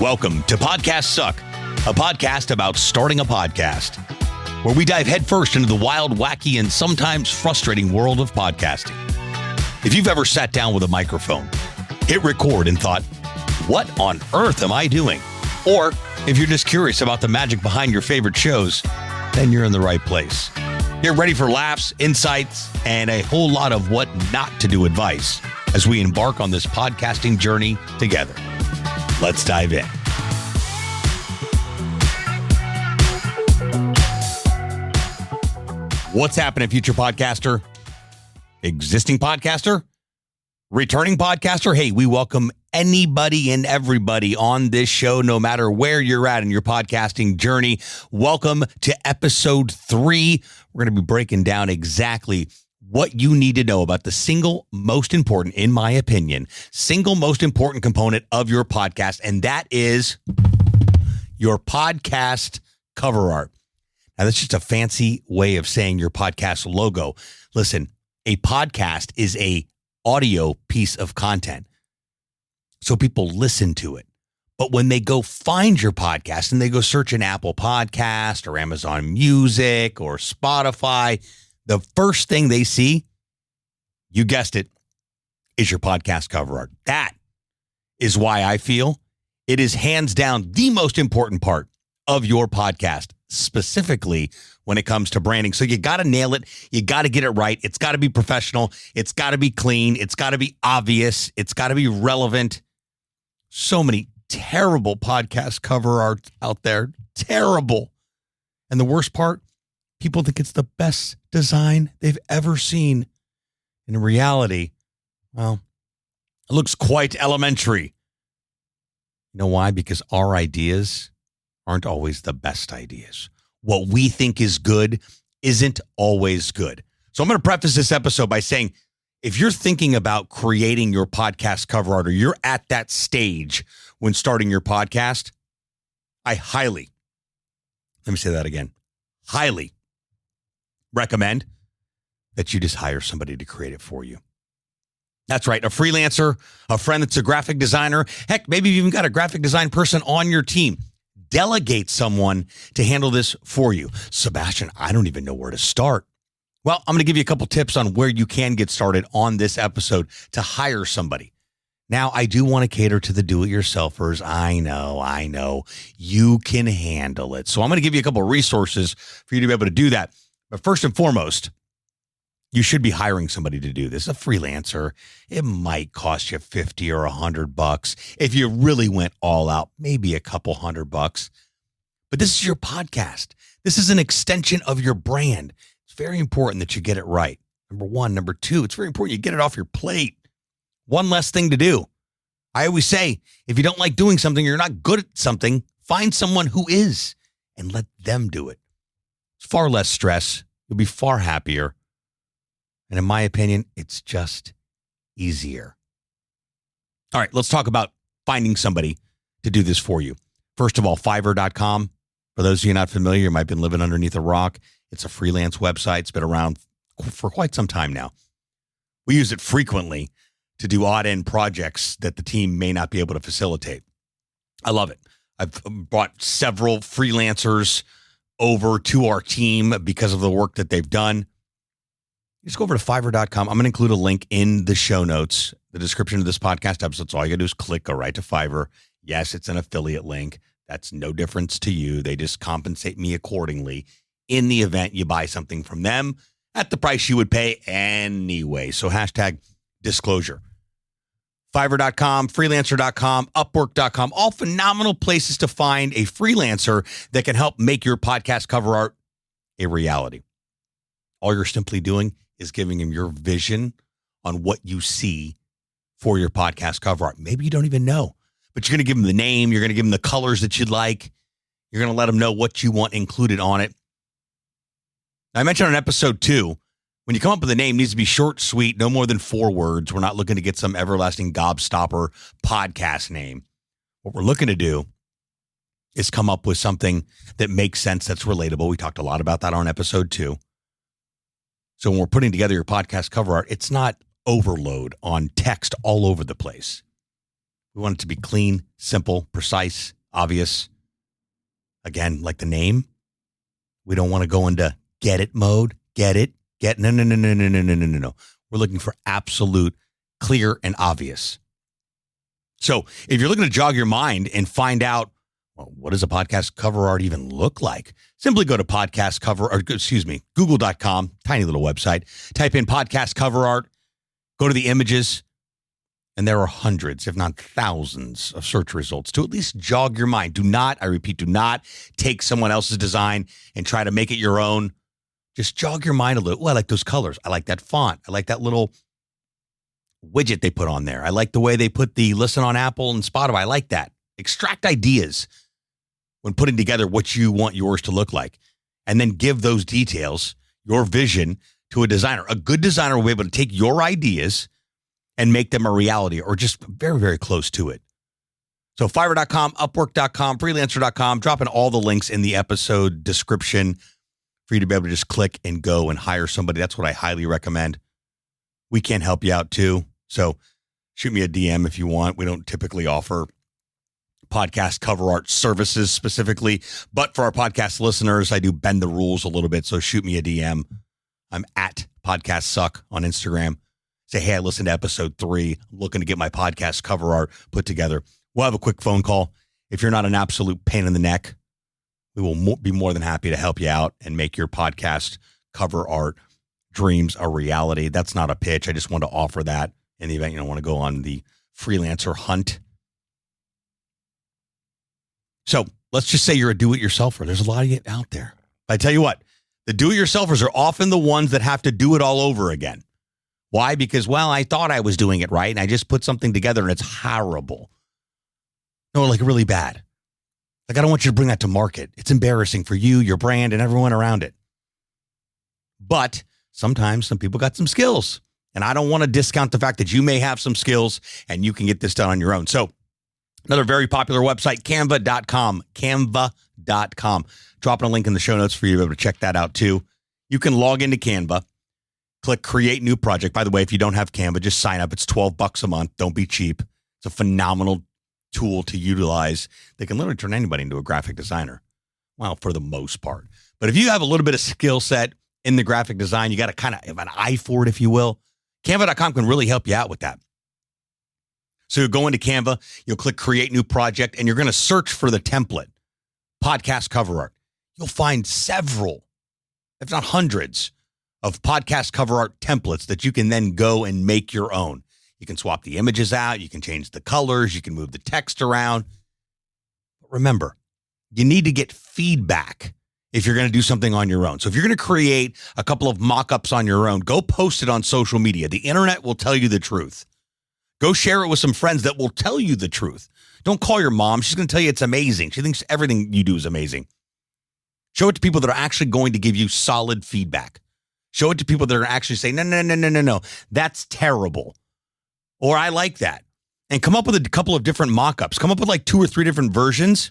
Welcome to Podcast Suck, a podcast about starting a podcast, where we dive headfirst into the wild, wacky, and sometimes frustrating world of podcasting. If you've ever sat down with a microphone, hit record and thought, what on earth am I doing? Or if you're just curious about the magic behind your favorite shows, then you're in the right place. You're ready for laughs, insights, and a whole lot of what not to do advice as we embark on this podcasting journey together. Let's dive in. What's happening, future podcaster? Existing podcaster? Returning podcaster? Hey, we welcome anybody and everybody on this show, no matter where you're at in your podcasting journey. Welcome to episode 3. We're going to be breaking down exactly what you need to know about the single most important, in my opinion, single most important component of your podcast, and that is your podcast cover art. Now, that's just a fancy way of saying your podcast logo. Listen, a podcast is a audio piece of content, so people listen to it. But when they go find your podcast and they go search an Apple Podcast or Amazon Music or Spotify, the first thing they see, you guessed it, is your podcast cover art. That is why I feel it is hands down the most important part of your podcast, specifically when it comes to branding. So you got to nail it. You got to get it right. It's got to be professional. It's got to be clean. It's got to be obvious. It's got to be relevant. So many terrible podcast cover art out there. Terrible. And the worst part, people think it's the best design they've ever seen. In reality, well, it looks quite elementary. You know why? Because our ideas aren't always the best ideas. What we think is good isn't always good. So I'm going to preface this episode by saying, if you're thinking about creating your podcast cover art, or you're at that stage when starting your podcast, I highly, let me say that again, highly recommend that you just hire somebody to create it for you. That's right. A freelancer, a friend that's a graphic designer. Heck, maybe you've even got a graphic design person on your team. Delegate someone to handle this for you. Sebastian, I don't even know where to start. Well, I'm going to give you a couple tips on where you can get started on this episode to hire somebody. Now, I do want to cater to the do-it-yourselfers. I know. You can handle it. So I'm going to give you a couple of resources for you to be able to do that. But first and foremost, you should be hiring somebody to do this. A freelancer, it might cost you $50 or $100. If you really went all out, maybe a couple $100. But this is your podcast. This is an extension of your brand. It's very important that you get it right. Number one. Number two, it's very important you get it off your plate. One less thing to do. I always say, if you don't like doing something, you're not good at something, find someone who is and let them do it. It's far less stress. You'll be far happier. And in my opinion, it's just easier. All right, let's talk about finding somebody to do this for you. First of all, Fiverr.com. For those of you not familiar, you might have been living underneath a rock. It's a freelance website. It's been around for quite some time now. We use it frequently to do odd-end projects that the team may not be able to facilitate. I love it. I've brought several freelancers over to our team because of the work that they've done. Just go over to Fiverr.com. I'm going to include a link in the show notes, the description of this podcast episode. So all you got to do is click, go right to Fiverr. Yes, it's an affiliate link. That's no difference to you. They just compensate me accordingly in the event you buy something from them at the price you would pay anyway. So hashtag disclosure. Fiverr.com, freelancer.com, upwork.com, all phenomenal places to find a freelancer that can help make your podcast cover art a reality. All you're simply doing is giving them your vision on what you see for your podcast cover art. Maybe you don't even know, but you're going to give them the name. You're going to give them the colors that you'd like. You're going to let them know what you want included on it. I mentioned on episode 2, when you come up with a name, it needs to be short, sweet, no more than 4 words. We're not looking to get some everlasting gobstopper podcast name. What we're looking to do is come up with something that makes sense, that's relatable. We talked a lot about that on episode 2. So when we're putting together your podcast cover art, it's not overload on text all over the place. We want it to be clean, simple, precise, obvious. Again, like the name, we don't want to go into get it mode. No. We're looking for absolute, clear, and obvious. So if you're looking to jog your mind and find out, well, what does a podcast cover art even look like? Simply go to Google.com, tiny little website. Type in podcast cover art, go to the images, and there are hundreds, if not thousands, of search results to at least jog your mind. Do not take someone else's design and try to make it your own. Just jog your mind a little. Oh, I like those colors. I like that font. I like that little widget they put on there. I like the way they put the listen on Apple and Spotify. I like that. Extract ideas when putting together what you want yours to look like. And then give those details, your vision, to a designer. A good designer will be able to take your ideas and make them a reality or just very, very close to it. So Fiverr.com, Upwork.com, Freelancer.com, dropping all the links in the episode description for you to be able to just click and go and hire somebody. That's what I highly recommend. We can help you out too. So shoot me a DM if you want. We don't typically offer podcast cover art services specifically, but for our podcast listeners, I do bend the rules a little bit. So shoot me a DM. I'm at Podcast Suck on Instagram. Say, hey, I listened to episode 3. I'm looking to get my podcast cover art put together. We'll have a quick phone call. If you're not an absolute pain in the neck, we will be more than happy to help you out and make your podcast cover art dreams a reality. That's not a pitch. I just want to offer that in the event you don't want to go on the freelancer hunt. So let's just say you're a do-it-yourselfer. There's a lot of you out there. I tell you what, the do-it-yourselfers are often the ones that have to do it all over again. Why? Because, well, I thought I was doing it right, and I just put something together, and it's horrible. No, like really bad. Like, I don't want you to bring that to market. It's embarrassing for you, your brand, and everyone around it. But sometimes some people got some skills, and I don't want to discount the fact that you may have some skills, and you can get this done on your own. So another very popular website, Canva.com, Canva.com. Dropping a link in the show notes for you to be able to check that out, too. You can log into Canva. Click Create New Project. By the way, if you don't have Canva, just sign up. It's $12 a month. Don't be cheap. It's a phenomenal tool to utilize. They can literally turn anybody into a graphic designer. Well, for the most part. But if you have a little bit of skill set in the graphic design, you got to kind of have an eye for it, if you will. Canva.com can really help you out with that. So you'll go into Canva, you'll click Create New Project, and you're going to search for the template, podcast cover art. You'll find several, if not hundreds, of podcast cover art templates that you can then go and make your own. You can swap the images out. You can change the colors. You can move the text around. But remember, you need to get feedback if you're going to do something on your own. So if you're going to create a couple of mock-ups on your own, go post it on social media. The internet will tell you the truth. Go share it with some friends that will tell you the truth. Don't call your mom. She's going to tell you it's amazing. She thinks everything you do is amazing. Show it to people that are actually going to give you solid feedback. Show it to people that are actually saying, no, that's terrible. Or I like that. And come up with a couple of different mock-ups. Come up with like 2 or 3 different versions.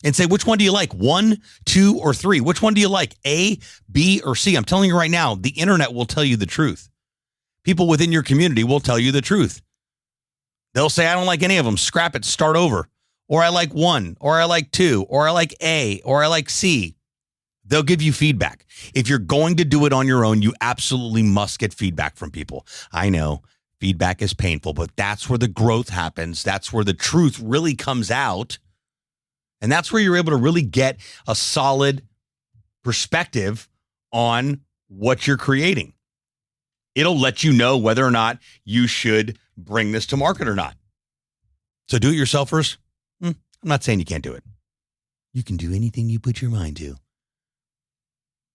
And say, which one do you like? 1, 2, or 3? Which one do you like? A, B, or C? I'm telling you right now, the internet will tell you the truth. People within your community will tell you the truth. They'll say, I don't like any of them. Scrap it. Start over. Or I like 1, or I like 2, or I like A, or I like C. They'll give you feedback. If you're going to do it on your own, you absolutely must get feedback from people. I know feedback is painful, but that's where the growth happens. That's where the truth really comes out. And that's where you're able to really get a solid perspective on what you're creating. It'll let you know whether or not you should bring this to market or not. So do-it-yourselfers, I'm not saying you can't do it. You can do anything you put your mind to.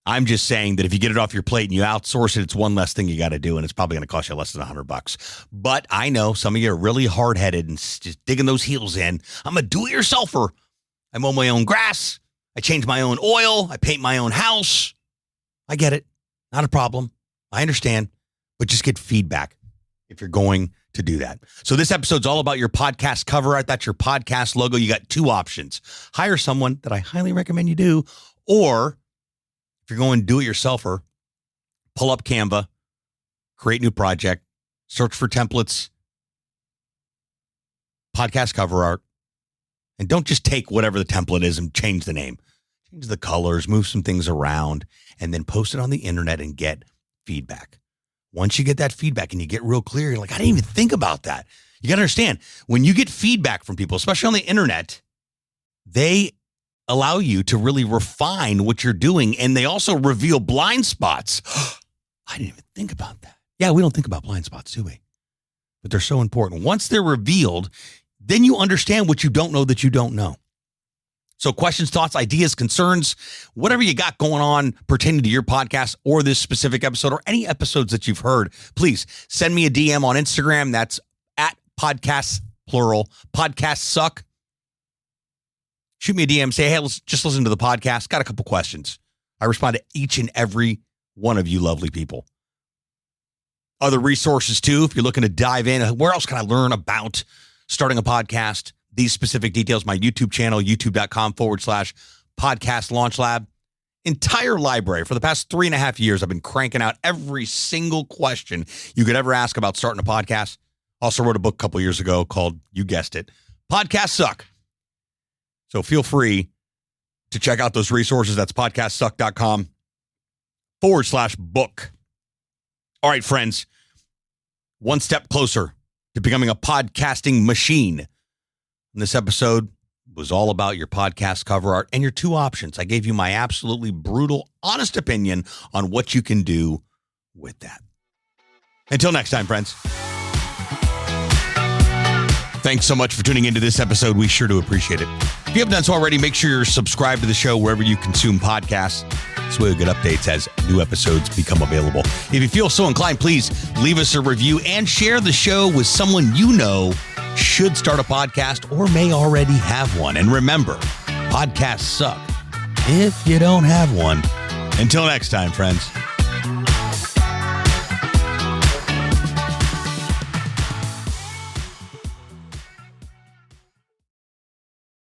I'm just saying that if you get it off your plate and you outsource it, it's one less thing you got to do, and it's probably going to cost you less than $100. But I know some of you are really hard-headed and just digging those heels in. I'm a do-it-yourselfer. I mow my own grass. I change my own oil. I paint my own house. I get it. Not a problem. I understand. But just get feedback if you're going to do that. So this episode's all about your podcast cover art. That's your podcast logo. You got 2 options. Hire someone that I highly recommend you do, or if you're going to do it yourselfer, pull up Canva, create new project, search for templates, podcast cover art, and don't just take whatever the template is and change the name. Change the colors, move some things around, and then post it on the internet and get feedback. Once you get that feedback and you get real clear, you're like, I didn't even think about that. You got to understand, when you get feedback from people, especially on the internet, they allow you to really refine what you're doing, and they also reveal blind spots. I didn't even think about that. Yeah, we don't think about blind spots, do we? But they're so important. Once they're revealed, then you understand what you don't know that you don't know. So questions, thoughts, ideas, concerns, whatever you got going on pertaining to your podcast or this specific episode or any episodes that you've heard, please send me a DM on Instagram. That's at podcasts, plural, podcasts suck. Shoot me a DM, say, hey, let's just listen to the podcast. Got a couple questions. I respond to each and every one of you lovely people. Other resources too, if you're looking to dive in, where else can I learn about starting a podcast? These specific details, my YouTube channel, youtube.com/podcast launch lab. Entire library. For the past 3.5 years, I've been cranking out every single question you could ever ask about starting a podcast. Also wrote a book a couple years ago called, you guessed it, Podcasts Suck. So feel free to check out those resources. That's podcastsuck.com/book. All right, friends, one step closer to becoming a podcasting machine. And this episode was all about your podcast cover art and your two options. I gave you my absolutely brutal, honest opinion on what you can do with that. Until next time, friends. Thanks so much for tuning into this episode. We sure do appreciate it. If you haven't done so already, make sure you're subscribed to the show wherever you consume podcasts. This way you'll get updates as new episodes become available. If you feel so inclined, please leave us a review and share the show with someone you know should start a podcast or may already have one. And remember, podcasts suck if you don't have one. Until next time, friends.